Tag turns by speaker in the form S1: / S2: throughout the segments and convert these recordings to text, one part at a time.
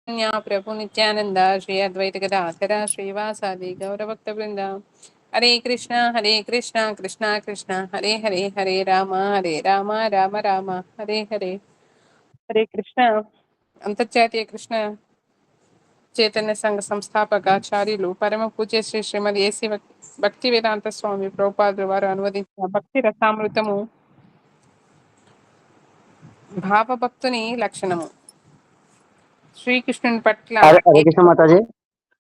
S1: प्रभु नित्यानंद श्री अद्वैत गदाधर श्रीवासादि गौरभक्त वृंद हरे कृष्णा कृष्णा कृष्णा हरे हरे हरे राम राम राम हरे हरे हरे कृष्ण అంతర్జాతీయ కృష్ణ చైతన్య సంఘ సంస్థాపకాచార్యులు పరమ పూజ్య శ్రీ శ్రీమతి ఏసి భక్తి వేదాంత స్వామి ప్రభుపాదుల వారు అనువదించిన భక్తి రసామృతము భావభక్తుని లక్షణము. శ్రీకృష్ణుని పట్ల
S2: హరే హరే కృష్ణ మాతాజీ.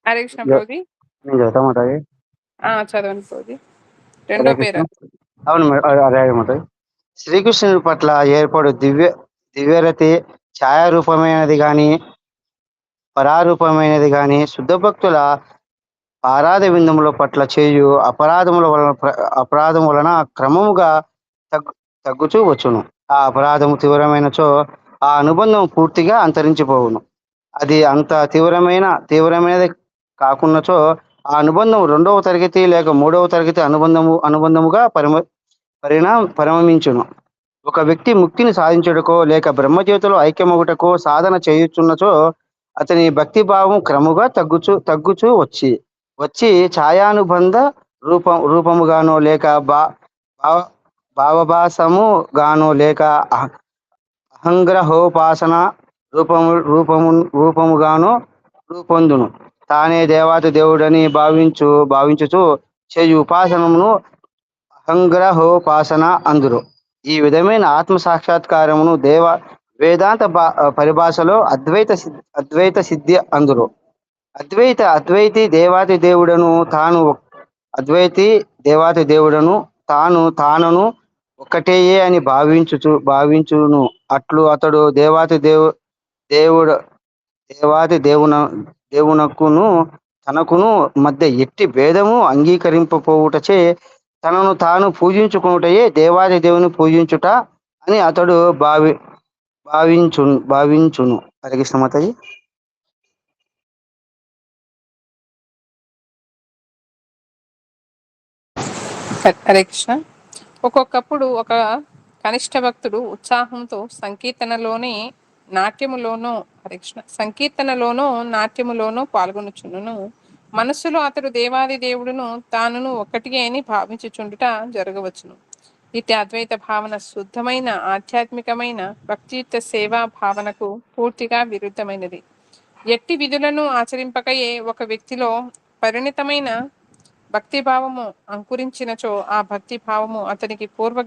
S1: హరే కృష్ణ ప్రభుజీ.
S2: నేను చదువుతా మాతాజీ.
S1: చదవండి ప్రభుజీ.
S2: హరే
S1: రెండో
S2: కృష్ణ.
S1: పేరా.
S2: అవును హరే మాతాజీ. శ్రీకృష్ణుని పట్ల ఏర్పడు దివ్యరతి ఛాయారూపమైనది గాని పరారూపమైనది గాని శుద్ధ భక్తుల ఆరాధ విందముల పట్ల చేయు అపరాధం వలన క్రమముగా తగ్గుచూ వచ్చును. ఆ అపరాధము తీవ్రమైనచో ఆ అనుబంధం పూర్తిగా అంతరించిపోవును. అది అంత తీవ్రమైనది కాకున్నచో ఆ అనుబంధం 2వ తరగతి లేక 3వ తరగతి అనుబంధముగా పరిణమించును. ఒక వ్యక్తి ముక్తిని సాధించుటకో లేక బ్రహ్మజ్యోతిలో ఐక్యమగుటకో సాధన చేయుచున్నచో అతని భక్తి భావం క్రముగా తగ్గుచూ వచ్చి ఛాయానుబంధ రూపముగానో లేక భావభాసము గానో లేక అహంగ్రహోపాసన రూపముగాను రూపొందును. తానే దేవాతి దేవుడని భావించుచు చేయు ఉపాసనమును అహంగ్రహోపాసన అందురు. ఈ విధమైన ఆత్మ సాక్షాత్కారమును వేదాంత పరిభాషలో అద్వైత సిద్ధి అందురు. అద్వైతి దేవాతి దేవుడను తానును ఒక్కటేయే అని భావించును. అట్లు అతడు దేవాది దేవునకును తనకును మధ్య ఎట్టి భేదము అంగీకరింపపోవుటచే తనను తాను పూజించుకునుటయే దేవాది దేవుని పూజించుట అని అతడు భావించును. హరే కృష్ణ మాతాజీ.
S1: హరే కృష్ణ. ఒక్కొక్కప్పుడు ఒక కనిష్ట భక్తుడు ఉత్సాహంతో సంకీర్తనలోనో నాట్యములోనో పాల్గొనుచును. మనస్సులో అతడు దేవాది దేవుడును తానును ఒక్కటిగే అని భావించుచుండుట జరగవచ్చును. ఇటు అద్వైత భావన శుద్ధమైన ఆధ్యాత్మికమైన భక్తియుక్త సేవా భావనకు పూర్తిగా విరుద్ధమైనది. ఎట్టి విధులను ఆచరింపకయే ఒక వ్యక్తిలో పరిణితమైన భక్తిభావము అంకురించినచో ఆ భక్తి భావము అతనికి పూర్వ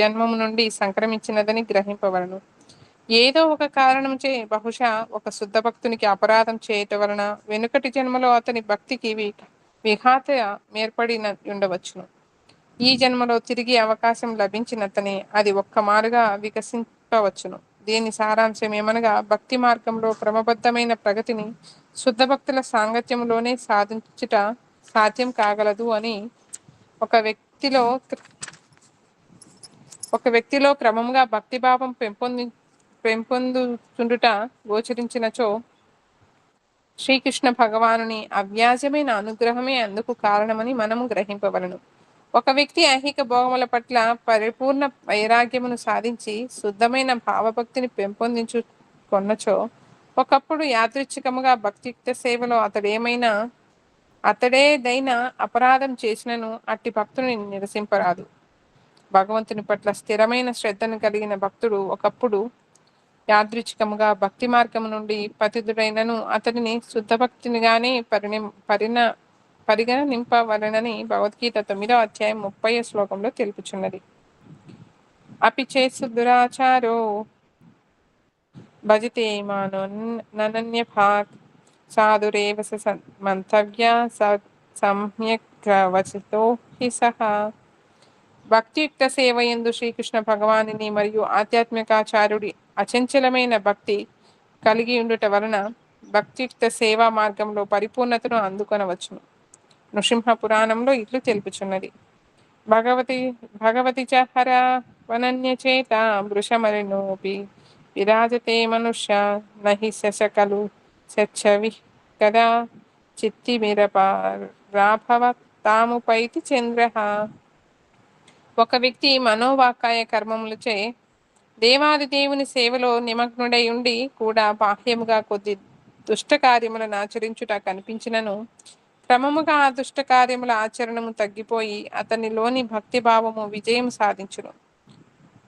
S1: జన్మము నుండి సంక్రమించినదని గ్రహింపవలను. ఏదో ఒక కారణంచే బహుశా ఒక శుద్ధ భక్తునికి అపరాధం చేయటం వలన వెనుకటి జన్మలో అతని భక్తికి విఘాత ఏర్పడిన ఉండవచ్చును. ఈ జన్మలో తిరిగి అవకాశం లభించినతనే అది ఒక్కమారుగా వికసింపవచ్చును. దీని సారాంశం ఏమనగా భక్తి మార్గంలో క్రమబద్ధమైన ప్రగతిని శుద్ధ భక్తుల సాంగత్యంలోనే సాధించుట సాధ్యం కాగలదు అని ఒక వ్యక్తిలో క్రమంగా భక్తిభావం పెంపొందుచుండుట గోచరించినచో శ్రీకృష్ణ భగవానుని అవ్యాజమైన అనుగ్రహమే అందుకు కారణమని మనము గ్రహింపవలను. ఒక వ్యక్తి ఐహిక భోగముల పట్ల పరిపూర్ణ వైరాగ్యమును సాధించి శుద్ధమైన భావభక్తిని పెంపొందించుకొన్నచో ఒకప్పుడు యాదృచ్ఛికముగా భక్తియుక్త సేవలో అతడేదైనా అపరాధం చేసినను అట్టి భక్తుని నిరసింపరాదు. భగవంతుని పట్ల స్థిరమైన శ్రద్ధను కలిగిన భక్తుడు ఒకప్పుడు యాదృచ్ఛికముగా భక్తి మార్గము నుండి పతితుడైనను అతడిని శుద్ధ భక్తినిగానే పరిగణింపవలనని భగవద్గీత 9వ అధ్యాయం 30వ శ్లోకంలో తెలుపుచున్నది. అపిచేత్ దురాచారో భజతే మానో ననన్యభాక్ సాధురేవ మంతవ్య సమ్యక్ వచితో హి సహా. భక్తియుక్త సేవయందు శ్రీకృష్ణ భగవానుని మరియు ఆధ్యాత్మికాచార్యుడి అచంచలమైన భక్తి కలిగి ఉండుట వలన భక్తియుక్త సేవా మార్గంలో పరిపూర్ణతను అందుకొనవచ్చును. నృసింహ పురాణంలో ఇట్లు తెలుపుచున్నది. భగవతి చహర వనన్యచేత వృషమరినోపి విరాజతే మనుష్య నహి శశకలు సచ్చవి కదా చిత్తిమిరపరాభవ తాముపైతి చంద్ర. ఒక వ్యక్తి మనోవాకాయ కర్మములచే దేవాది దేవుని సేవలో నిమగ్నుడై ఉండి కూడా బాహ్యముగా కొద్ది దుష్ట కార్యములను ఆచరించుట కనిపించినను క్రమముగా ఆ దుష్ట కార్యముల ఆచరణము తగ్గిపోయి అతనిలోని భక్తిభావము విజయం సాధించును.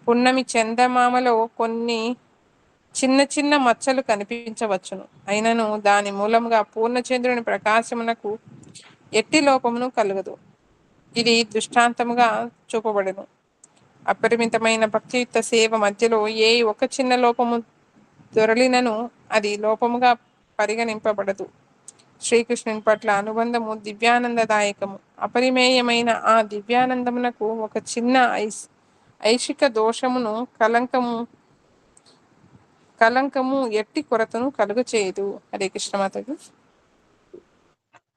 S1: పున్నమి చందమామలో కొన్ని చిన్న చిన్న మచ్చలు కనిపించవచ్చును, అయినను దాని మూలముగా పూర్ణచంద్రుని ప్రకాశమునకు ఎట్టి లోపమును కలగదు. ఇది దృష్టాంతముగా చూపబడును. అపరిమితమైన భక్తియుక్త సేవ మధ్యలో ఏ ఒక చిన్న లోపము దొరలినను అది లోపముగా పరిగణింపబడదు. శ్రీకృష్ణుని పట్ల అనుబంధము దివ్యానందదాయకము. అపరిమేయమైన ఆ దివ్యానందమునకు ఒక చిన్న ఐశిక దోషమును కలంకము ఎట్టి కొరతను కలుగచేయదు. హరే కృష్ణ మాతకు.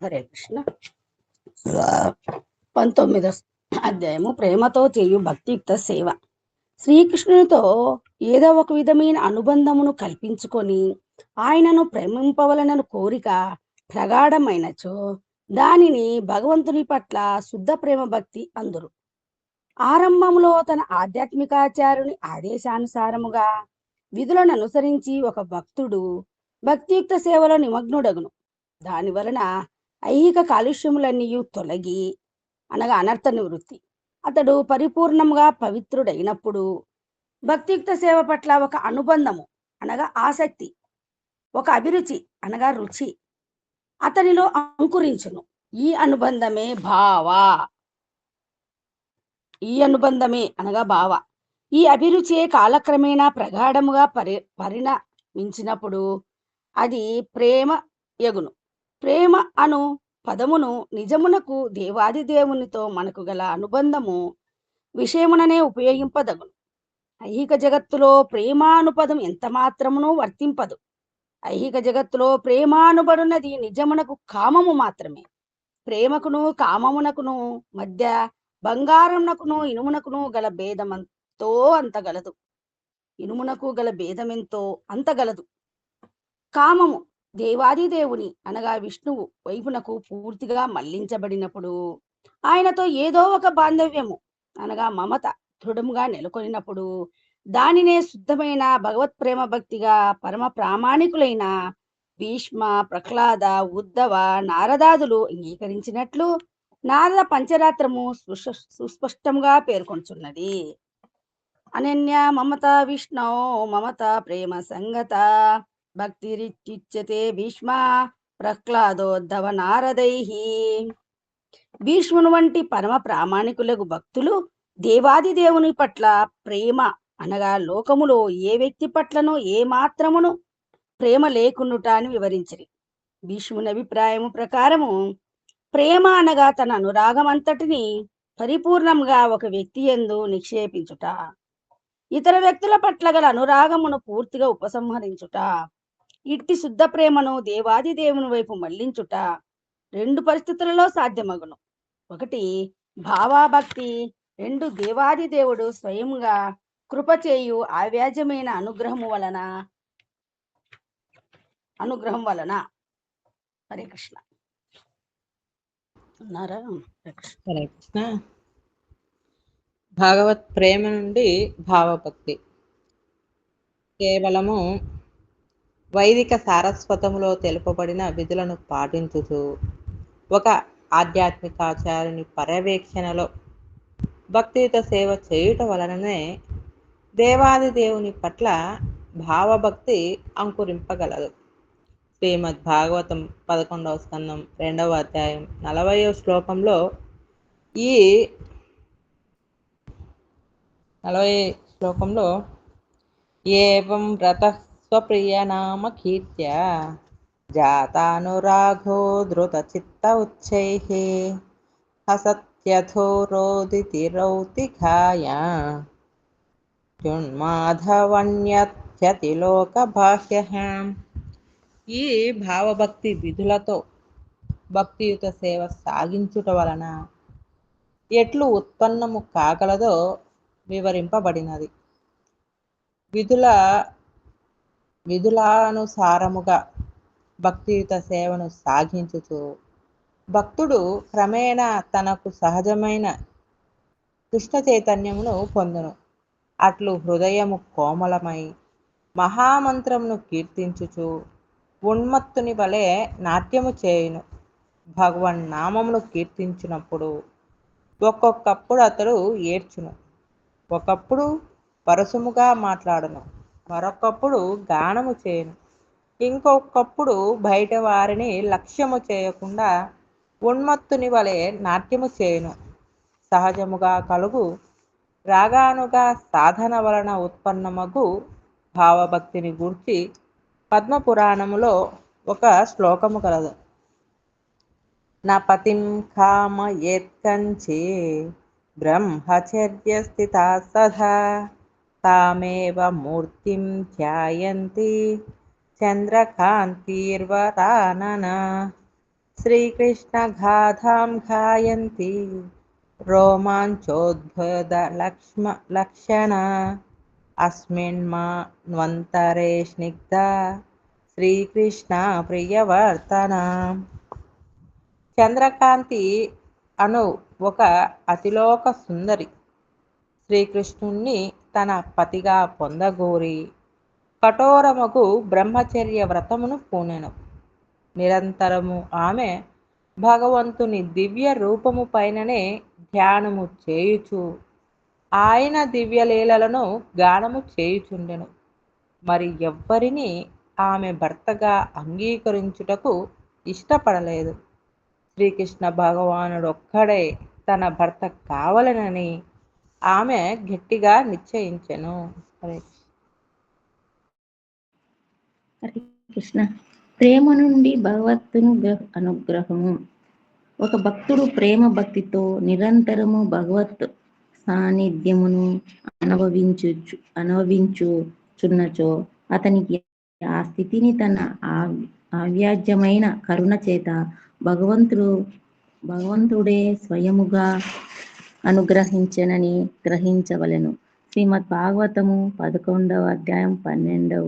S3: హరే కృష్ణ. 19వ అధ్యాయము ప్రేమతో చేయు భక్తియుక్త సేవ. శ్రీకృష్ణునితో ఏదో ఒక విధమైన అనుబంధమును కల్పించుకొని ఆయనను ప్రేమింపవలనను కోరిక ప్రగాఢమైనచో దానిని భగవంతుని పట్ల శుద్ధ ప్రేమ భక్తి అందురు. ఆరంభంలో తన ఆధ్యాత్మికాచార్యుని ఆదేశానుసారముగా విధులను అనుసరించి ఒక భక్తుడు భక్తియుక్త సేవలో నిమగ్నుడగును. దాని వలన ఐహిక కాలుష్యములన్నీ తొలగి అనగా అనర్థ నివృత్తి. అతడు పరిపూర్ణంగా పవిత్రుడైనప్పుడు భక్తియుక్త సేవ పట్ల ఒక అనుబంధము అనగా ఆసక్తి, ఒక అభిరుచి అనగా రుచి అతనిలో అంకురించును. ఈ అనుబంధమే భావ. ఈ అభిరుచే కాలక్రమేణా ప్రగాఢముగా పరిణమించినప్పుడు అది ప్రేమ యగును. ప్రేమ అను పదమును నిజమునకు దేవాది దేవునితో మనకు గల అనుబంధము విషయముననే ఉపయోగింపదగును. ఐహిక జగత్తులో ప్రేమానుపదం ఎంత మాత్రమును వర్తింపదు. ఐహిక జగత్తులో ప్రేమానుబడున్నది నిజమునకు కామము మాత్రమే. ప్రేమకును కామమునకును మధ్య బంగారమునకును ఇనుమునకును గల భేదమంతో అంతగలదు. ఇనుమునకు గల భేదమెంతో అంతగలదు. కామము దేవాది దేవుని అనగా విష్ణువు వైపునకు పూర్తిగా మళ్లించబడినప్పుడు, ఆయనతో ఏదో ఒక బాంధవ్యము అనగా మమత దృఢముగా నెలకొనినప్పుడు దానినే శుద్ధమైన భగవత్ ప్రేమ భక్తిగా పరమ ప్రామాణికులైన భీష్మ, ప్రహ్లాద, ఉద్ధవ, నారదాదులు అంగీకరించినట్లు నారద పంచరాత్రము సుస్పష్టంగా పేర్కొంటున్నది. అనన్య మమత విష్ణు మమత ప్రేమ సంగత భక్తిరిత్యుచ్యతే భీష్మ ప్రహ్లాదోద్ధవ నారదైః. భీష్ముని వంటి పరమ ప్రామాణికులకు భక్తులు దేవాది దేవుని పట్ల ప్రేమ అనగా లోకములో ఏ వ్యక్తి పట్లను ఏ మాత్రమును ప్రేమ లేకున్నుట అని వివరించిరి. భీష్ముని అభిప్రాయము ప్రకారము ప్రేమ అనగా తన అనురాగం అంతటిని పరిపూర్ణంగా ఒక వ్యక్తి యందు నిక్షేపించుట, ఇతర వ్యక్తుల పట్ల గల అనురాగమును పూర్తిగా ఉపసంహరించుట. ఇట్టి శుద్ధ ప్రేమను దేవాది దేవుని వైపు మళ్లించుట 2 పరిస్థితులలో సాధ్యమగును. 1 భావాభక్తి, 2 దేవాది దేవుడు స్వయంగా కృపచేయు అవ్యాజమైన అనుగ్రహం వలన. హరే కృష్ణ. ఉన్నారా?
S4: హరే కృష్ణ. భాగవత్ ప్రేమ నుండి భావభక్తి. కేవలము వైదిక సారస్వతములో తెలుపబడిన విధులను పాటించుతూ ఒక ఆధ్యాత్మికాచార్యుని పర్యవేక్షణలో భక్తియుత సేవ చేయుట వలననే దేవాది దేవుని పట్ల భావభక్తి అంకురింపగలదు. శ్రీమద్ భాగవతం 11వ స్కందం 2వ అధ్యాయం 40వ శ్లోకంలో ఈ 40 శ్లోకంలో ఏవం వ్రతః స్వప్రియనామ కీర్త్య జాతానురాగో ధృతచిత్త ఉచ్చైః హసత్యథో రోదితిరౌతిఘాయ జున్మాధవన్యత్యతిలోకబాహ్యః. ఈ భావభక్తి విధులతో భక్తియుత సేవ సాగించుట వలన ఎట్లు ఉత్పన్నము కాగలదో వివరింపబడినది. విధులానుసారముగా భక్తియుత సేవను సాగించుచు భక్తుడు క్రమేణా తనకు సహజమైన కృష్ణ చైతన్యమును పొందును. అట్లు హృదయము కోమలమై మహామంత్రమును కీర్తించుచు ఉన్మత్తుని వలె నాట్యము చేయును. భగవన్ నామమును కీర్తించినప్పుడు ఒక్కొక్కప్పుడు అతడు ఏడ్చును, ఒకప్పుడు పరసముగా మాట్లాడును, మరొకప్పుడు గానము చేయును, ఇంకొకప్పుడు బయట వారిని లక్ష్యము చేయకుండా ఉన్మత్తుని వలె నాట్యము చేయును. సహజముగా కలుగు రాగానుగా సాధన వలన ఉత్పన్నమగు భావభక్తిని గూర్చి పద్మపురాణములో ఒక శ్లోకము కలదు. నా పతిం కామయేత్కంచే బ్రహ్మచర్య స్థితా సదా తామేవ మూర్తిం ధ్యాయంతి చంద్రకాంతిర్వరానన. శ్రీకృష్ణ గాథాం గాయంతి రోమాంచోద్భద లక్షణ అస్మిన్మన్వంతరే స్నిగ్ధ శ్రీకృష్ణ ప్రియవర్తన. చంద్రకాంతి అను ఒక అతిలోక సుందరి శ్రీకృష్ణుణ్ణి తన పతిగా పొందగోరి కఠోరముగు బ్రహ్మచర్య వ్రతమును పూనెను. నిరంతరము ఆమె భగవంతుని దివ్య రూపము పైననే ధ్యానము చేయుచు ఆయన దివ్యలీలలను గానము చేయుచుండెను. మరి ఎవ్వరిని ఆమె భర్తగా అంగీకరించుటకు ఇష్టపడలేదు. శ్రీకృష్ణ భగవానుడు ఒక్కడే తన భర్త కావాలనని ఆమె గట్టిగా నిశ్చయించెను. హరే
S5: హరే కృష్ణ. ప్రేమ నుండి భగవత్తును అనుగ్రహము. ఒక భక్తుడు ప్రేమ భక్తితో నిరంతరము భగవత్ సాన్నిధ్యమును అనుభవించుచున్నచో అతనికి ఆ స్థితిని తన అవ్యాజ్యమైన కరుణ చేత భగవంతుడే స్వయముగా అనుగ్రహించనని గ్రహించవలెను. శ్రీమద్ భాగవతము 11వ అధ్యాయం 11వ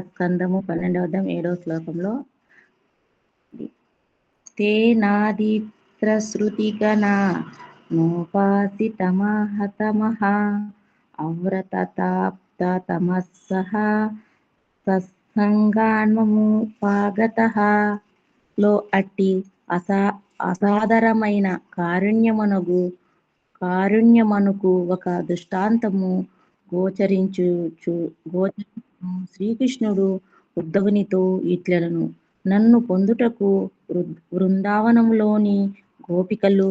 S5: స్కందము 12వ అధ్యాయం 7వ శ్లోకంలో తే నాదిత్రశ్రుతిగణా నోపాసితమహతమః అవ్రతతాప్తతమస్సః సత్సంగాన్మముపాగతః లో అట్టి అసాధారణమైన కారుణ్యమనుకు ఒక దృష్టాంతము గోచరించు శ్రీకృష్ణుడు ఉద్ధవునితో ఇట్లనెను. నన్ను పొందుటకు బృందావనములోని గోపికలు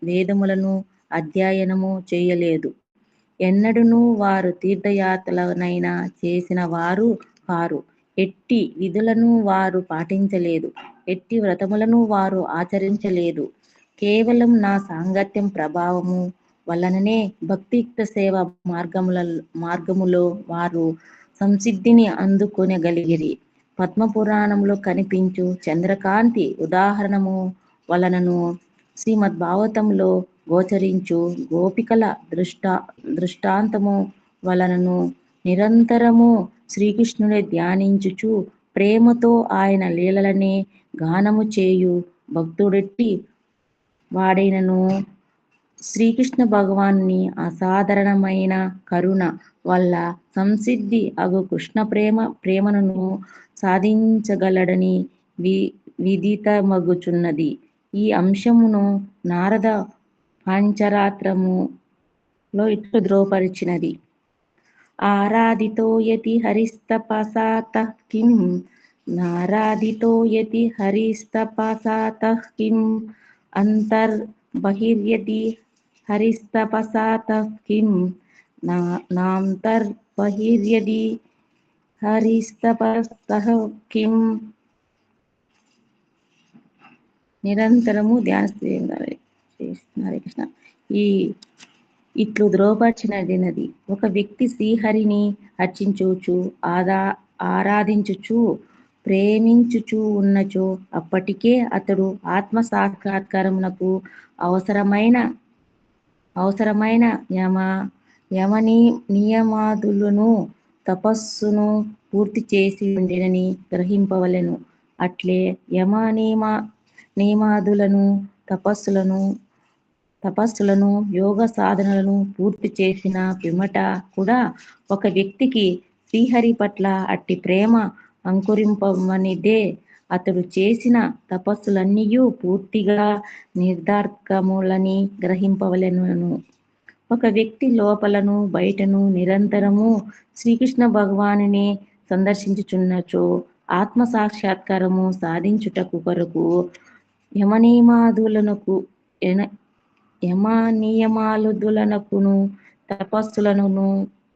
S5: వేదములను అధ్యయనము చేయలేదు. ఎన్నడూనూ వారు తీర్థయాత్రలనైనా చేసిన వారు కారు. ఎట్టి విధులను వారు పాటించలేదు, ఎట్టి వ్రతములను వారు ఆచరించలేదు. కేవలం నా సాంగత్యం ప్రభావము వలననే భక్తియుక్త సేవ మార్గములో వారు సంసిద్ధిని అందుకొనగలిగిరి. పద్మపురాణంలో కనిపించు చంద్రకాంతి ఉదాహరణము వలనను శ్రీమద్ భాగవతంలో గోచరించు గోపికల దృష్టాంతము వలనను నిరంతరము శ్రీకృష్ణుని ధ్యానించుచు ప్రేమతో ఆయన లీలలనే గానము చేయు భక్తుడెట్టి వాడైనను శ్రీకృష్ణ భగవానుని అసాధారణమైన కరుణ వల్ల సంసిద్ధి అగు కృష్ణ ప్రేమను సాధించగలడని విదితమగుచున్నది. ఈ అంశమును నారద పంచరాత్రములో ఇట్లు ధ్రువపరిచినది. ఆరాధితో యతి హరిస్తపసాతః కిం నారాధితో యతి హరిస్తపసాతః కిం అంతర్బహిర్యతి హరిస్తపసాతః కిం నాంతర్బహిర్యతి హరిస్తపసః కిం. నిరంతరము ధ్యానిస్తున్నారు. హరే కృష్ణ. ఇట్లు ధ్రువపరిచినది. ఒక వ్యక్తి శ్రీహరిని అర్చించుచు ఆరాధించుచు ప్రేమించుచు ఉన్నచో అప్పటికే అతడు ఆత్మ సాక్షాత్కారమునకు అవసరమైన నియమాదులను తపస్సును పూర్తి చేసి ఉండేనని గ్రహింపవలెను. అట్లే నియమాదులను తపస్సులను యోగ సాధనలను పూర్తి చేసిన పిమ్మట కూడా ఒక వ్యక్తికి శ్రీహరి పట్ల అట్టి ప్రేమ అంకురింపమనిదే అతడు చేసిన తపస్సులన్నీయూ పూర్తిగా నిర్ధార్కములని గ్రహింపవలెను. ఒక వ్యక్తి లోపలను బయటను నిరంతరము శ్రీకృష్ణ భగవానుని సందర్శించుచున్నచో ఆత్మ సాక్షాత్కారము సాధించుటకు కొరకు యమనియమాలుదులనకును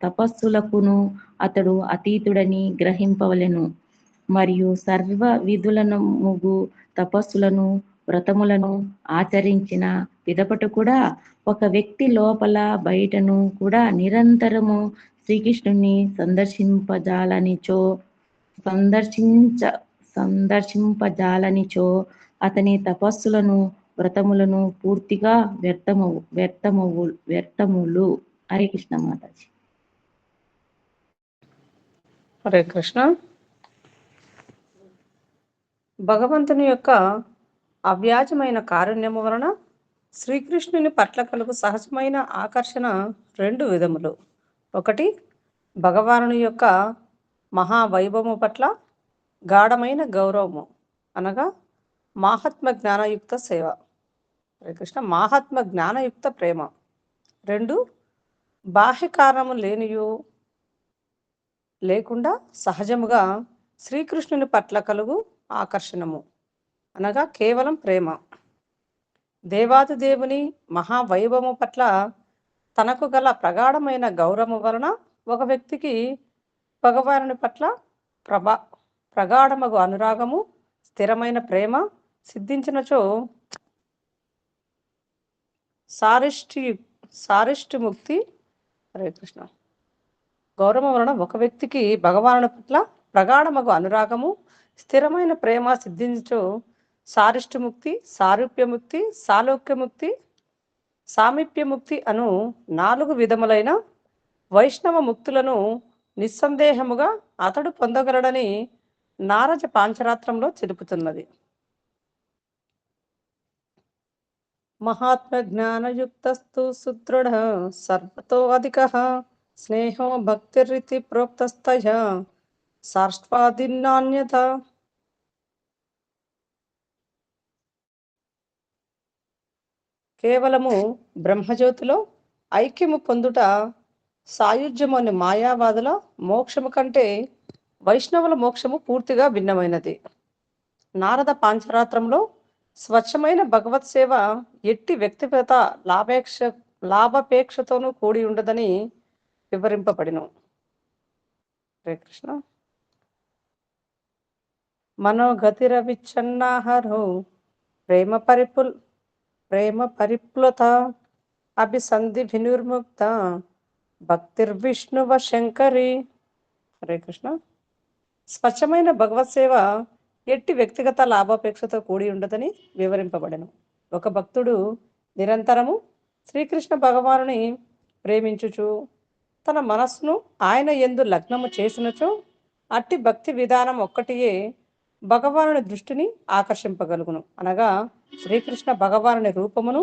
S5: తపస్సులకును అతడు అతీతుడని గ్రహింపవలెను. మరియు సర్వ విధులనముగు తపస్సులను వ్రతములను ఆచరించిన పిదపట కూడా ఒక వ్యక్తి లోపల బయటను కూడా నిరంతరము శ్రీకృష్ణుని సందర్శింపజాలనిచో అతని తపస్సులను వ్రతములను పూర్తిగా వ్యర్థములు. హరే కృష్ణ మాతాజీ.
S1: హరే కృష్ణ. భగవంతుని యొక్క అవ్యాజమైన కారుణ్యము వలన శ్రీకృష్ణుని పట్ల కలుగు సహజమైన ఆకర్షణ రెండు విధములు. ఒకటి, భగవానుని యొక్క మహావైభవము పట్ల గాఢమైన గౌరవము, అనగా మాహాత్మ జ్ఞానయుక్త సేవ. హరే కృష్ణ. మాహాత్మ జ్ఞానయుక్త ప్రేమ. రెండు, బాహ్య కారణము లేకుండా సహజముగా శ్రీకృష్ణుని పట్ల కలుగు ఆకర్షణము, అనగా కేవలం ప్రేమ. దేవాది దేవుని మహావైభవము పట్ల తనకు గల ప్రగాఢమైన గౌరవము వలన ఒక వ్యక్తికి భగవానుని పట్ల ప్రగాఢమగు అనురాగము, స్థిరమైన ప్రేమ సిద్ధించినచో సారిష్టి ముక్తి. హరే కృష్ణ. గౌరవం వలన ఒక వ్యక్తికి భగవానుని పట్ల ప్రగాఢమగు అనురాగము, స్థిరమైన ప్రేమ సిద్ధించు సారిష్టిముక్తి, సారూప్యముక్తి, సాలోక్యముక్తి, సామీప్యముక్తి అను 4 విధములైన వైష్ణవ ముక్తులను నిస్సందేహముగా అతడు పొందగలడని నారద పాంచరాత్రంలో తెలుపుతున్నది. మహాత్మ జ్ఞానయుక్తస్తు సుదృఢ సర్వతో అధిక స్నేహో భక్తిరితి ప్రోక్తస్తయ సాష్ట్వాదిన్నాన్యత. కేవలము బ్రహ్మజ్యోతిలో ఐక్యము పొందుట సాయుధ్యము అనే మాయావాదుల మోక్షము కంటే వైష్ణవుల మోక్షము పూర్తిగా భిన్నమైనది. నారద పాంచరాత్రంలో స్వచ్ఛమైన భగవత్ సేవ ఎట్టి వ్యక్తిగత లాభాపేక్షతోనూ కూడి ఉండదని వివరింపబడిను. హరే కృష్ణ. మనోగతిరవిచ్ఛన్నాహరో ప్రేమ పరిప్లుత అభిసంధి వినిర్ముక్త భక్తిర్విష్ణువ శంకరి. హరే కృష్ణ. స్వచ్ఛమైన భగవత్ సేవ ఎట్టి వ్యక్తిగత లాభాపేక్షతో కూడి ఉండదని వివరింపబడెను. ఒక భక్తుడు నిరంతరము శ్రీకృష్ణ భగవానుని ప్రేమించుచు తన మనస్సును ఆయన యందు లగ్నము చేసినచో అట్టి భక్తి విధానం ఒక్కటియే భగవానుని దృష్టిని ఆకర్షింపగలుగును. అనగా శ్రీకృష్ణ భగవానుని రూపమును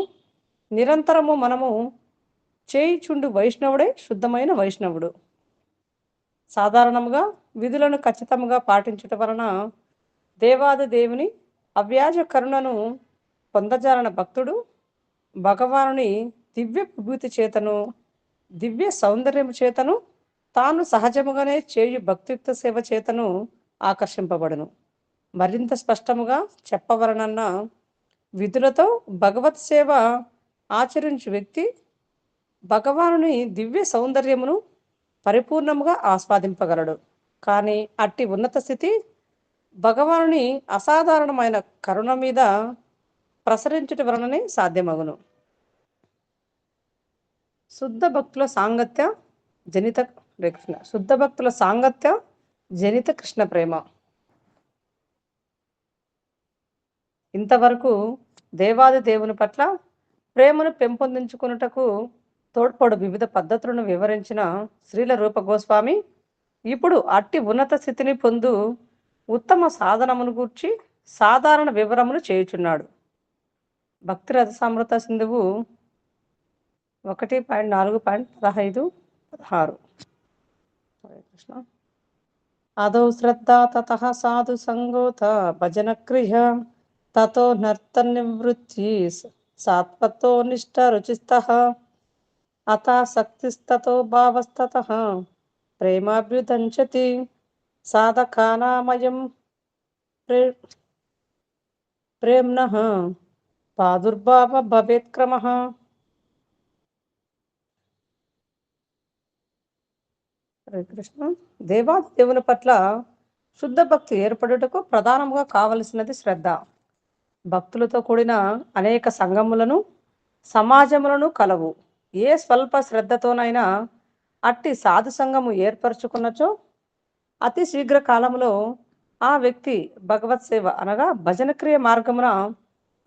S1: నిరంతరము మనము చేయిచుండు వైష్ణవుడే శుద్ధమైన వైష్ణవుడు. సాధారణముగా విధులను ఖచ్చితంగా పాటించుట వలన దేవాది దేవుని అవ్యాజ కరుణను పొందజాలన భక్తుడు భగవానుని దివ్య విభూతి చేతను దివ్య సౌందర్యము చేతను తాను సహజముగానే చేయు భక్తియుక్త సేవ చేతను ఆకర్షింపబడును. మరింత స్పష్టముగా చెప్పవలనన్న విధులతో భగవత్ సేవ ఆచరించు వ్యక్తి భగవానుని దివ్య సౌందర్యమును పరిపూర్ణముగా ఆస్వాదింపగలడు. కానీ అట్టి ఉన్నత స్థితి భగవానుని అసాధారణమైన కరుణ మీద ప్రసరించుట వలననే సాధ్యమగును. శుద్ధ భక్తుల సాంగత్య జనిత కృష్ణ ప్రేమ. ఇంతవరకు దేవాది దేవుని పట్ల ప్రేమను పెంపొందించుకున్నటకు తోడ్పడు వివిధ పద్ధతులను వివరించిన శ్రీల రూప గోస్వామి ఇప్పుడు అట్టి ఉన్నత స్థితిని పొందు ఉత్తమ సాధనమును గూర్చి సాధారణ వివరములు చేయుచున్నాడు. భక్తి రసమృత సింధువు 1.4.15-16. హరే కృష్ణ.
S6: అదో శ్రద్ధా తతః సాధు సంగోత భజన క్రియ తతో నర్త నివృత్తి సాత్వతో నిష్ట రుచిస్తః అతాసక్తిస్తతో భావస్తతః ప్రేమాభ్యుదంచతి సాధకానామయం ప్రేమ్నః ప్రాదుర్భావ భవేత్ క్రమః. హరే కృష్ణ. దేవాది దేవుని పట్ల శుద్ధ భక్తి ఏర్పడుటకు ప్రధానంగా కావలసినది శ్రద్ధ. భక్తులతో కూడిన అనేక సంఘములను సమాజములను కలవు. ఏ స్వల్ప శ్రద్ధతోనైనా అట్టి సాధు సంఘము ఏర్పరచుకున్నచో అతి శీఘ్ర కాలంలో ఆ వ్యక్తి భగవత్ సేవ అనగా భజన క్రియ మార్గమున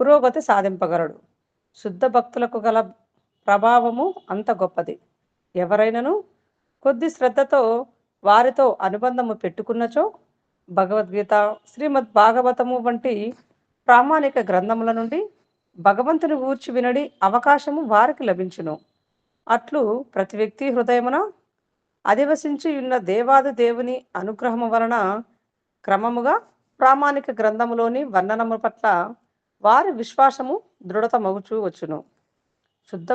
S6: పురోగతి సాధింపగలడు. శుద్ధ భక్తులకు గల ప్రభావము అంత గొప్పది. ఎవరైనను కొద్ది శ్రద్ధతో వారితో అనుబంధము పెట్టుకున్నచో భగవద్గీత, శ్రీమద్ భాగవతము వంటి ప్రామాణిక గ్రంథముల నుండి భగవంతుని గూర్చి వినడి అవకాశము వారికి లభించును. అట్లు ప్రతి వ్యక్తి హృదయమున అధివసించి ఉన్న దేవాది దేవుని అనుగ్రహము వలన క్రమముగా ప్రామాణిక గ్రంథములోని వర్ణనము పట్ల వారి విశ్వాసము దృఢతమగుచూ వచ్చును. శుద్ధ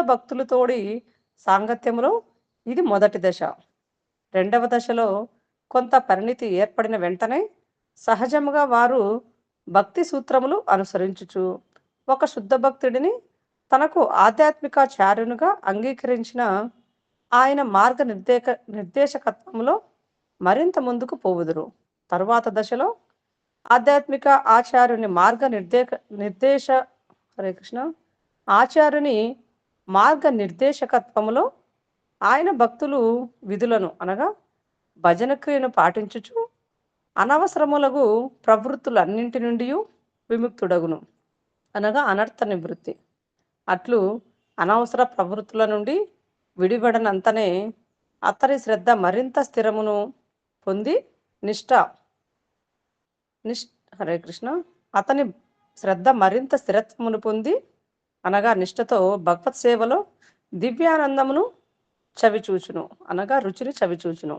S6: భక్తులతోడి సాంగత్యములో ఇది మొదటి దశ. రెండవ దశలో కొంత పరిణితి ఏర్పడిన వెంటనే సహజముగా వారు భక్తి సూత్రములు అనుసరించుచు ఒక శుద్ధ భక్తుడిని తనకు ఆధ్యాత్మికాచార్యునిగా అంగీకరించిన ఆయన మార్గ నిర్దేశకత్వంలో మరింత ముందుకు పోవుదురు. తరువాత దశలో ఆధ్యాత్మిక ఆచార్యుని ఆచార్యుని మార్గ నిర్దేశకత్వంలో ఆయన భక్తులు విధులను అనగా భజన క్రియను పాటించుచు అనవసరములకు ప్రవృత్తులన్నింటి నుండి విముక్తుడగును అనగా అనర్థ నివృత్తి. అట్లు అనవసర ప్రవృత్తుల నుండి విడిపడనంతనే అతని శ్రద్ధ మరింత స్థిరమును పొంది హరే కృష్ణ అతని శ్రద్ధ మరింత స్థిరత్వమును పొంది అనగా నిష్ఠతో భగవత్ సేవలో దివ్యానందమును చవిచూచును అనగా రుచిని చవిచూచును.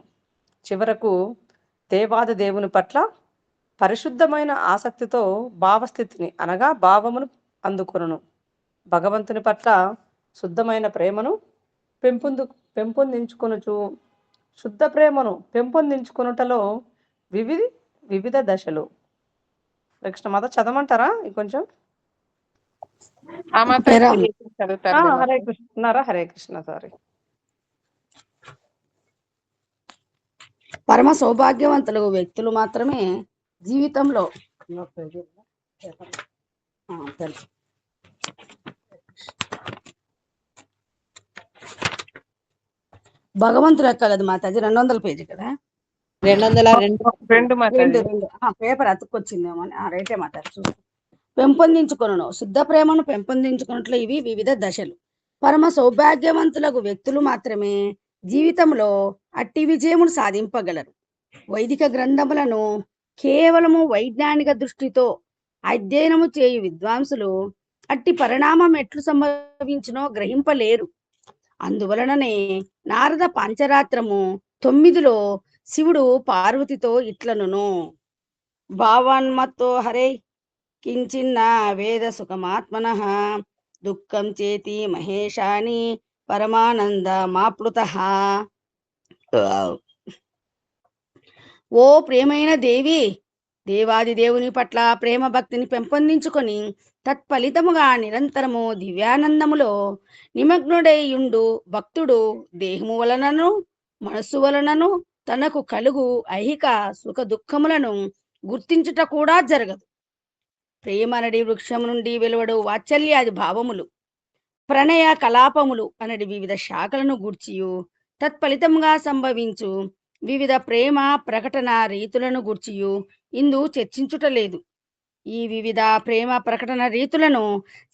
S6: చివరకు దేవాది దేవుని పట్ల పరిశుద్ధమైన ఆసక్తితో భావస్థితిని అనగా భావమును అందుకొనును. భగవంతుని పట్ల శుద్ధమైన ప్రేమను పెంపొందించుకొనుచు శుద్ధ ప్రేమను పెంపొందించుకొనుటలో వివిధ దశలు. కృష్ణ మాత చదవమంటారా ఇంకొంచెం?
S1: ఆ మాత్రం చదువుతారు.
S6: హరే కృష్ణ. హరే కృష్ణ. సారీ.
S3: పరమ సౌభాగ్యవంతులు వ్యక్తులు మాత్రమే జీవితంలో తెలుసు భగవంతుడు ఎక్కలేదు మాతాజీ. 200 పేజీ కదా,
S4: 202
S3: పేపర్ అతుక్కొచ్చిందేమో అని రైటే మాతాజీ. చూసి పెంపొందించుకొనును. శుద్ధ ప్రేమను పెంపొందించుకున్నట్లు ఇవి వివిధ దశలు. పరమ సౌభాగ్యవంతులకు వ్యక్తులు మాత్రమే జీవితంలో అట్టి విజయమును సాధింపగలరు. వైదిక గ్రంథములను కేవలము వైజ్ఞానిక దృష్టితో అధ్యయనము చేయు విద్వాంసులు అట్టి పరిణామం ఎట్లు సంభవించునో గ్రహింపలేరు. అందువలననే నారద పంచరాత్రము 9లో శివుడు పార్వతితో ఇట్లనును: భావాన్మతో హరే కించిన్న వేద సుఖమాత్మన దుఃఖం చేతి మహేశాని పరమానంద మాప్లుత. ఓ ప్రేమైన దేవి, దేవాది దేవుని పట్ల ప్రేమ భక్తిని పెంపొందించుకొని తత్ఫలితముగా నిరంతరము దివ్యానందములో నిమగ్నుడైయుండు భక్తుడు దేహము వలనను మనస్సు వలనను తనకు కలుగు ఐహిక సుఖ దుఃఖములను గుర్తించుట కూడా జరగదు. ప్రేమనడి వృక్షము నుండి వెలువడు వాత్సల్యాది భావములు, ప్రణయ కలాపములు అనడి వివిధ శాఖలను గూర్చియు తత్ఫలితంగా సంభవించు వివిధ ప్రేమ ప్రకటన రీతులను గూర్చియు ఇందు చర్చించుటలేదు. ఈ వివిధ ప్రేమ ప్రకటన రీతులను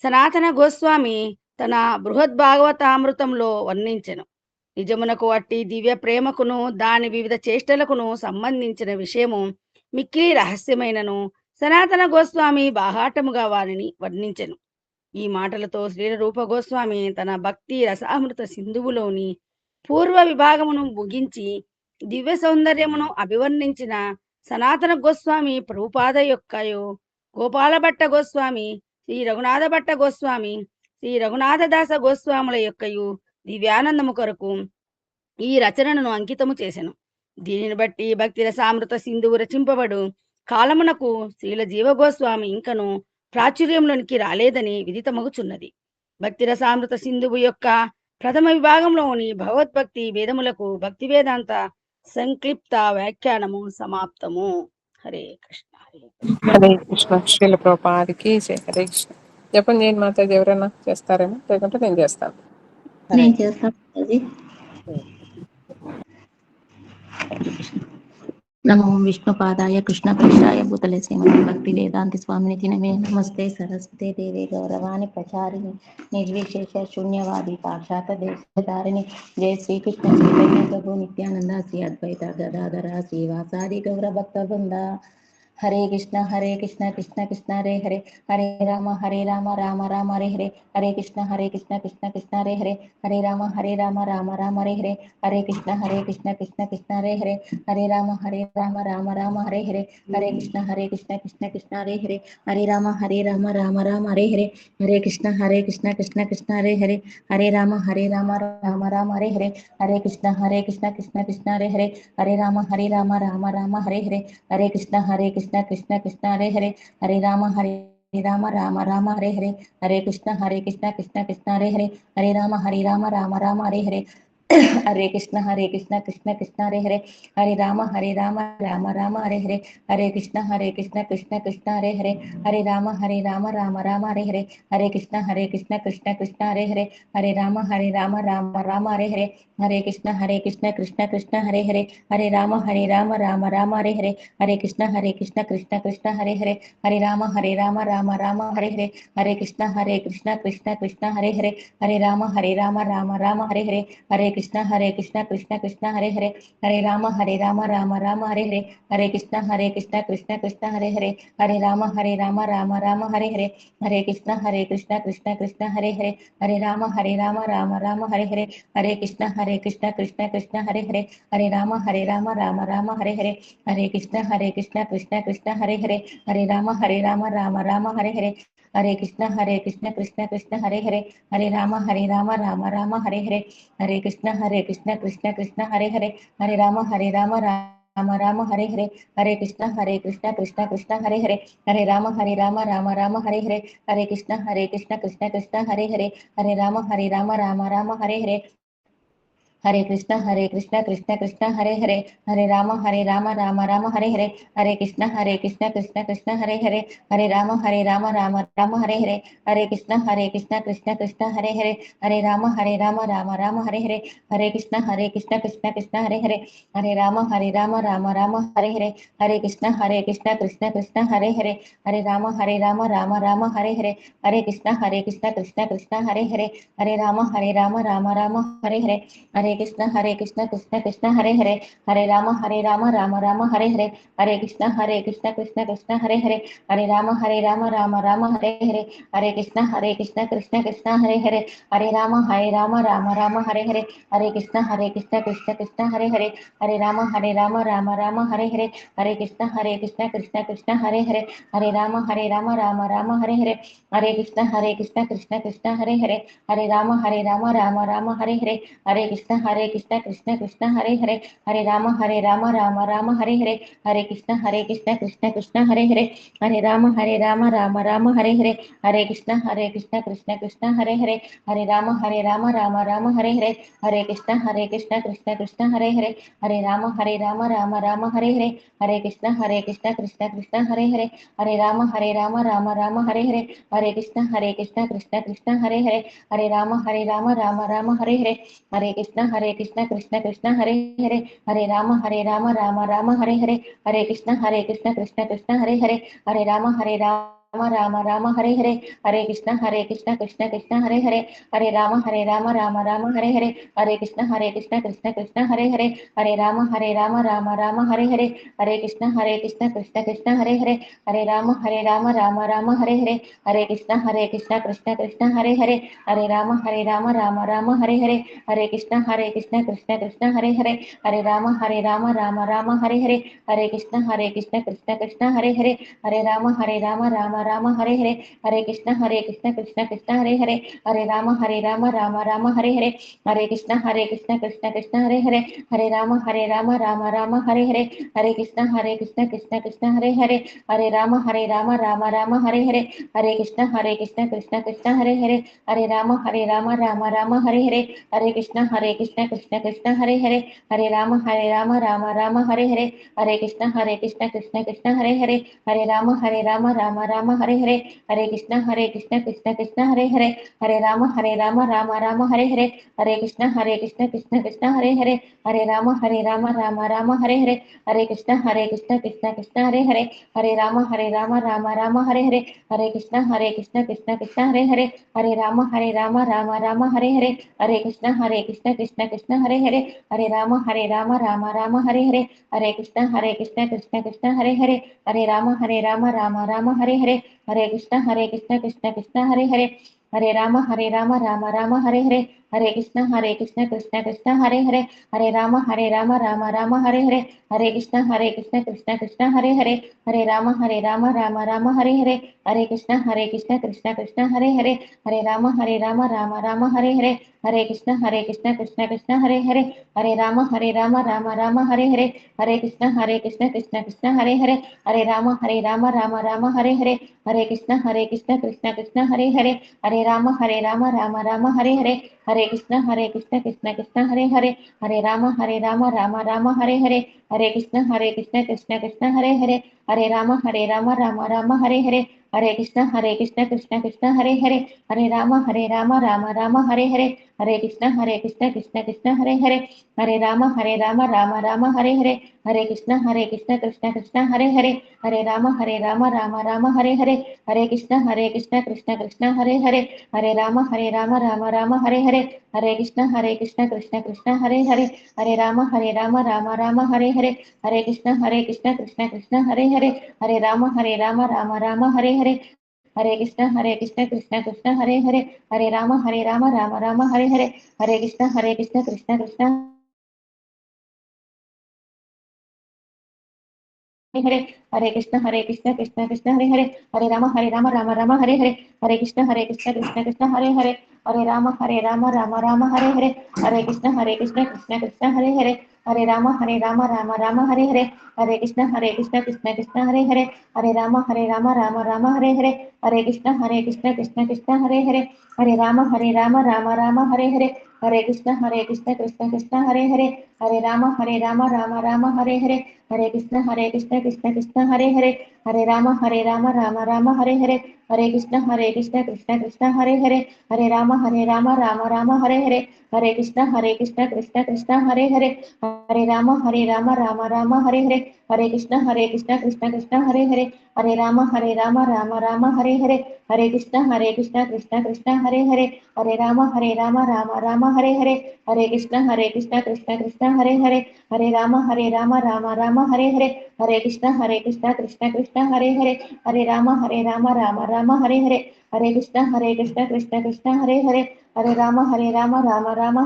S3: సనాతన గోస్వామి తన బృహద్భాగవతామృతంలో వర్ణించెను. నిజమునకు అట్టి దివ్య ప్రేమకును దాని వివిధ చేష్టలకును సంబంధించిన విషయము మిక్కిలి రహస్యమైనను సనాతన గోస్వామి బాహాటముగా వారిని వర్ణించెను. ఈ మాటలతో శ్రీరూప గోస్వామి తన భక్తి రసామృత సింధువులోని పూర్వ విభాగమును ముగించి దివ్య సౌందర్యమును అభివర్ణించిన సనాతన గోస్వామి ప్రభుపాద యొక్కయు, గోపాల భట్ట గోస్వామి, శ్రీ రఘునాథ భట్ట గోస్వామి, శ్రీ రఘునాథదాస గోస్వాముల యొక్కయు దివ్యానందము కొరకు ఈ రచనను అంకితము చేసెను. దీనిని బట్టి భక్తి రసామృత సింధువు రచింపబడు కాలమునకు శ్రీల జీవగోస్వామి ఇంకను ప్రాచుర్యంలోనికి రాలేదని విదితమగుచున్నది. భక్తి రసామృత సింధువు యొక్క ప్రథమ విభాగంలోని భగవద్భక్తి వేదములకు భక్తి వేదాంత సంక్లిప్త వ్యాఖ్యానము సమాప్తము. హరే కృష్ణ.
S1: హరే కృష్ణ. శ్రీల ప్రభుపాదికి జై. హరే కృష్ణ. జపం చేయండి మాతాజీ, ఎవరైనా చేస్తారేమో, లేకుంటే నేను చేస్తాను.
S5: నేను చేస్తాను మాతాజీ. నమో విష్ణుపాదాయ కృష్ణ కృష్ణాయ భూతలే శ్రీమతి భక్తి వేదాంతి స్వామిని తినమే నమస్తే సరస్వతే దేవి గౌరవాణి ప్రచారిణి నిర్విశేష శూన్యవాది పాక్షాత దేశధారిణి జయ శ్రీకృష్ణ చైతన్య ప్రభు నిత్యానంద శ్రీ అద్వైత గదాధర శ్రీవాసాది గౌర భక్త బృంద. హరే కృష్ణ కృష్ణ కృష్ణ హరే హరే, హరే రామ రామ రామ హరే హరే, హరే కృష్ణ కృష్ణ కృష్ణ హరే హరే, హరే రామ రామ రామ హరే హరే, హరే కృష్ణ కృష్ణ కృష్ణ హరే హరే, హరే రామ రామ రామ హరే హరే, హరే కృష్ణ కృష్ణ కృష్ణ హరే హరే, హరే రామ రామ రామ హరే హరే, హరే కృష్ణ కృష్ణ కృష్ణ హరే హరే, హరే రామ రామ రామ హరే హరే, హరే కృష్ణ కృష్ణ కృష్ణ హరే హరే, హరే రామ రామ రామ హరే హరే, హరే కృష్ణ కృష్ణ కృష్ణ హరే హరే, హరే రామ రామ రామ హరే హరే, హరే కృష్ణ కృష్ణ కృష్ణ హరే హరే, హరే రామ రామ రామ హరే హరే, హరే కృష్ణ కృష్ణ కృష్ణ హరే హరే, హరే రామ రామ రామ హరే హరే, హరే కృష్ణ కృష్ణ కృష్ణ హరే హరే, హరే రామ రామ రామ హరే హరే, హరే కృష్ణ కృష్ణ కృష్ణ హరే హరే, హరే రామ రామ రామ హరే హరే, హరే కృష్ణ కృష్ణ కృష్ణ హరే హరే, హరే రామ రామ రామ హరే హరే, హరే కృష్ణ కృష్ణ కృష్ణ హరే హరే, హరే రామ రామ రామ హరే హరే, హరే కృష్ణ కృష్ణ కృష్ణ హరే హరే, హరే రామ రామ రామ హరే హరే, హరే కృష్ణ కృష్ణ కృష్ణ హరే హరే, హరే రామ రామ రామ హరే హరే, హరే కృష్ణ కృష్ణ కృష్ణ హరే హరే, హరే రామ రామ రామ హరే హరే, హరే కృష్ణ కృష్ణ కృష్ణ హరే హరే, హరే రామ రామ రామ హరే హరే, హరే కృష్ణ కృష్ణ కృష్ణ హరే హరే, హరే రామ రామ రామ హరే హరే, హరే కృష్ణ కృష్ణ కృష్ణ హరే హరే, హరే రామ రామ రామ హరే హరే, హరే కృష్ణ కృష్ణ కృష్ణ హరే హరే, హరే రామ రామ రామ హరే హరే, హరే కృష్ణ కృష్ణ కృష్ణ హరే హరే, హరే రామ రామ రామ హరే హరే, హరే కృష్ణ కృష్ణ కృష్ణ హరే హరే, హరే రామ రామ రామ హరే హరే, హరే కృష్ణ కృష్ణ కృష్ణ హరే హరే, హరే రామ రామ రామ హరే హరే, హరే కృష్ణ కృష్ణ కృష్ణ హరే హరే, హరే రామ రామ రామ హరే హరే, హరే కృష్ణ కృష్ణ కృష్ణ హరే హరే, హరే రామ రామ రామ హరే హరే, హరే కృష్ణ కృష్ణ కృష్ణ హరే హరే, హరే రామ రామ రామ హరే హరే, హరే కృష్ణ కృష్ణ కృష్ణ హరే హరే, హరే రామ రామ రామ హరే హరే, హరే కృష్ణ కృష్ణ కృష్ణ హరే హరే, హరే రామ రామ రామ హరే హరే, హరే కృష్ణ కృష్ణ కృష్ణ హరే హరే, హరే రామ రామ రామ హరే హరే, హరే కృష్ణ కృష్ణ కృష్ణ హరే హరే, హరే రామ రామ రామ హరే హరే, హరే కృష్ణ కృష్ణ కృష్ణ హరే హరే, హరే రామ రామ రామ హరే హరే, హరే కృష్ణ కృష్ణ కృష్ణ హరే హరే, హరే రామ రామ రామ హరే హరే, హరే కృష్ణ కృష్ణ కృష్ణ హరే హరే, హరే రామ రామ రామ హరే హరే, హరే కృష్ణ కృష్ణ కృష్ణ హరే హరే, హరే రామ రామ రామ హరే హరే, హరే కృష్ణ కృష్ణ కృష్ణ హరే హరే, హరే రామ రామ రామ హరే హరే, హరే కృష్ణ కృష్ణ కృష్ణ హరే హరే, హరే రామ రామ రామ హరే హరే, హరే కృష్ణ కృష్ణ కృష్ణ హరే హరే, హరే రామ రామ రామ హరే హరే, హరే కృష్ణ కృష్ణ కృష్ణ హరే హరే, హరే రామ రామ రామ హరే హరే, హరే కృష్ణ కృష్ణ కృష్ణ హరే హరే, హరే రామ రామ రామ హరే హరే, హరే కృష్ణ కృష్ణ కృష్ణ హరే హరే, హరే రామ రామ రామ హరే హరే, హరే కృష్ణ కృష్ణ కృష్ణ హరే హరే, హరే రామ రామ రామ హరే హరే, హరే కృష్ణ కృష్ణ కృష్ణ హరే హరే, హరే రామ రామ రామ హరే హరే, హరే కృష్ణ కృష్ణ కృష్ణ హరే హరే, హరే రామ రామ రామ హరే హరే, హరే కృష్ణ కృష్ణ కృష్ణ హరే హరే, హరే రామ రామ రామ హరే హరే, హరే కృష్ణ కృష్ణ కృష్ణ హరే హరే, హరే రామ రామ రామ హరే హరే, హరే కృష్ణ కృష్ణ కృష్ణ హరే హరే, హరే రామ రామ రామ హరే హరే, హరే కృష్ణ కృష్ణ కృష్ణ హరే హరే, హరే రామ రామ రామ హరే హరే, హరే కృష్ణ కృష్ణ కృష్ణ హరే హరే, హరే రామ రామ రామ హరే హరే, హరే కృష్ణ కృష్ణ కృష్ణ హరే హరే, హరే రామ రామ రామ హరే హరే, హరే కృష్ణ కృష్ణ కృష్ణ హరే హరే, హరే రామ రామ రామ హరే హరే, హరే కృష్ణ కృష్ణ కృష్ణ హరే హరే, హరే రామ రామ రామ హరే హరే, హరే కృష్ణ కృష్ణ కృష్ణ హరే హరే, హరే రామ రామ రామ హరే హరే, హరే కృష్ణ కృష్ణ కృష్ణ హరే హరే, హరే రామ రామ రామ హరే హరే, హరే కృష్ణ కృష్ణ కృష్ణ హరే హరే, హరే రామ రామ రామ హరే హరే, హరే కృష్ణ కృష్ణ కృష్ణ హరే హరే, హరే రామ రామ రామ హరే హరే, హరే కృష్ణ కృష్ణ కృష్ణ హరే హరే, హరే రామ రామ రామ హరే హరే, హరే కృష్ణ కృష్ణ కృష్ణ హరే హరే, హరే రామ రామ రామ హరే హరే, హరే కృష్ణ కృష్ణ కృష్ణ హరే హరే, హరే రామ రామ రామ హరే హరే, హరే కృష్ణ కృష్ణ కృష్ణ హరే హరే, హరే రామ రామ రామ హరే హరే, హరే కృష్ణ కృష్ణ కృష్ణ హరే హరే, హరే రామ రామ రామ హరే హరే, హరే కృష్ణ కృష్ణ కృష్ణ హరే హరే, హరే రామ రామ రామ హరే హరే, హరే కృష్ణ కృష్ణ కృష్ణ హరే హరే, హరే రామ రామ రామ హరే హరే, హరే కృష్ణ కృష్ణ కృష్ణ హరే హరే, హరే రామ రామ రామ హరే హరే, హరే కృష్ణ కృష్ణ కృష్ణ హరే హరే, హరే రామ రామ రామ హరే హరే, హరే కృష్ణ కృష్ణ కృష్ణ హరే హరే, హరే రామ రామ రామ హరే హరే, హరే కృష్ణ కృష్ణ కృష్ణ హరే హరే, హరే రామ రామ రామ హరే హరే, హరే కృష్ణ కృష్ణ కృష్ణ హరే హరే, హరే రామ రామ రామ హరే హరే, హరే కృష్ణ కృష్ణ కృష్ణ హరే హరే, హరే రామ రామ రామ హరే హరే, హరే కృష్ణ కృష్ణ కృష్ణ హరే హరే, హరే రామ రామ రామ హరే హరే, హరే కృష్ణ కృష్ణ కృష్ణ హరే హరే, హరే రామ రామ రామ హరే హరే, హరే కృష్ణ కృష్ణ కృష్ణ హరే హరే, హరే రామ రామ రామ హరే హరే, హరే కృష్ణ కృష్ణ కృష్ణ హరే హరే, హరే రామ రామ రామ హరే హరే, హరే కృష్ణ కృష్ణ కృష్ణ హరే హరే, హరే రామ రామ రామ హరే హరే, హరే కృష్ణ కృష్ణ కృష్ణ హరే హరే, హరే రామ రామ రామ హరే హరే, హరే కృష్ణ కృష్ణ కృష్ణ హరే హరే, హరే రామ రామ రామ హరే హరే, హరే కృష్ణ కృష్ణ కృష్ణ హరే హరే, హరే రామ రామ రామ హరే హరే, హరే కృష్ణ కృష్ణ కృష్ణ హరే హరే, హరే రామ రామ రామ హరే హరే, హరే కృష్ణ కృష్ణ కృష్ణ హరే హరే, హరే కృష్ణ కృష్ణ కృష్ణ హరే హరే, హరే రామ రామ రామ హరే హరే, హరే కృష్ణ కృష్ణ కృష్ణ హరే హరే, హరే రామ రామ రామ హరే హరే, హరే కృష్ణ కృష్ణ కృష్ణ హరే హరే, హరే రామ రామ రామ హరే హరే, హరే కృష్ణ కృష్ణ కృష్ణ హరే హరే, హరే రామ రామ రామ హరే హరే, హరే కృష్ణ కృష్ణ కృష్ణ హరే హరే, హరే రామ రామ రామ హరే హరే, హరే కృష్ణ కృష్ణ కృష్ణ హరే హరే, హరే రామ రామ రామ హరే హరే, హరే కృష్ణ కృష్ణ కృష్ణ హరే హరే, హరే రామ రామ రామ హరే హరే, హరే కృష్ణ కృష్ణ కృష్ణ హరే హరే, హరే రామ రామ రామ హరే హరే, హరే కృష్ణ కృష్ణ కృష్ణ హరే హరే, హరే రామ రామ రామ హరే హరే, హరే కృష్ణ కృష్ణ కృష్ణ హరే హరే, హరే రామ రామ రామ హరే హరే, హరే కృష్ణ కృష్ణ కృష్ణ హరే హరే, హరే రామ రామ రామ హరే హరే, హరే కృష్ణ కృష్ణ కృష్ణ హరే హరే, హరే రామ రామ రామ హరే హరే, హరే కృష్ణ కృష్ణ కృష్ణ హరే హరే, హరే రామ రామ రామ హరే హరే, హరే కృష్ణ కృష్ణ కృష్ణ హరే హరే, హరే రామ రామ రామ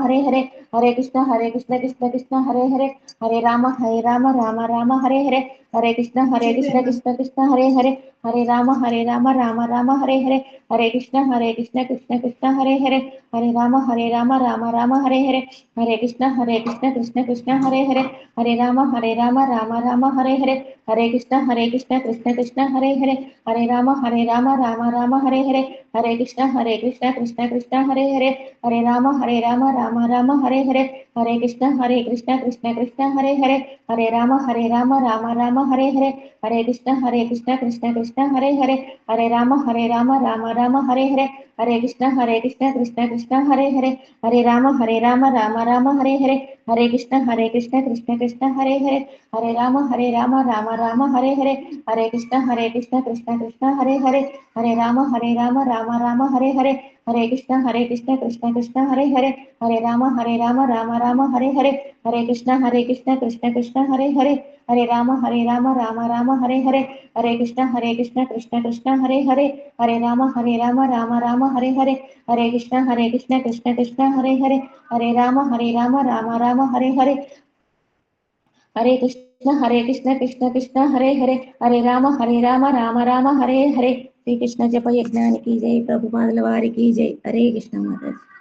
S5: హరే హరే, హరే కృష్ణ కృష్ణ కృష్ణ హరే హరే, హరే రామ రామ రామ హరే హరే, హరే కృష్ణ కృష్ణ కృష్ణ హరే హరే, హరే రామ రామ రామ హరే హరే, హరే కృష్ణ కృష్ణ కృష్ణ హరే హరే, హరే రామ రామ రామ హరే హరే, హరే కృష్ణ కృష్ణ కృష్ణ హరే హరే, హరే రామ రామ రామ హరే హరే, హరే కృష్ణ కృష్ణ కృష్ణ హరే హరే, హరే రామ రామ రామ హరే హరే, హరే కృష్ణ కృష్ణ కృష్ణ హరే హరే, హరే రామ రామ రామ హరే హరే, హరే కృష్ణ కృష్ణ కృష్ణ హరే హరే, హరే రామ రామ రామ హరే హరే హరే కృష్ణ కృష్ణ కృష్ణ హరే హరే హరే రామ రామ రామ హరే హరే హరే కృష్ణ కృష్ణ కృష్ణ హరే హరే హరే రామ రామ రామ హరే హరే హరే కృష్ణ కృష్ణ కృష్ణ హరే హరే హరే రామ రామ రామ హరే హరే హరే కృష్ణ కృష్ణ కృష్ణ హరే హరే హరే రామ రామ రామ హరే హరే హరే కృష్ణ కృష్ణ కృష్ణ హరే హరే హరే రామ రామ రామ హరే హరే హరే కృష్ణ కృష్ణ కృష్ణ హరే హరే హరే రామ రామ రామ హరే హరే హరే కృష్ణ కృష్ణ కృష్ణ హరే హరే హరే రామ రామ రామ హరే హరే హరే కృష్ణ కృష్ణ కృష్ణ హరే హరే హరే రామ రామ రామ హరే హరే హరే కృష్ణ కృష్ణ కృష్ణ హరే హరే హరే రామ రామ రామ హరే హరే శ్రీకృష్ణ జప యజ్ఞానికి జై ప్రభుపాదుల వారికి జై హరే కృష్ణ మాతాజీ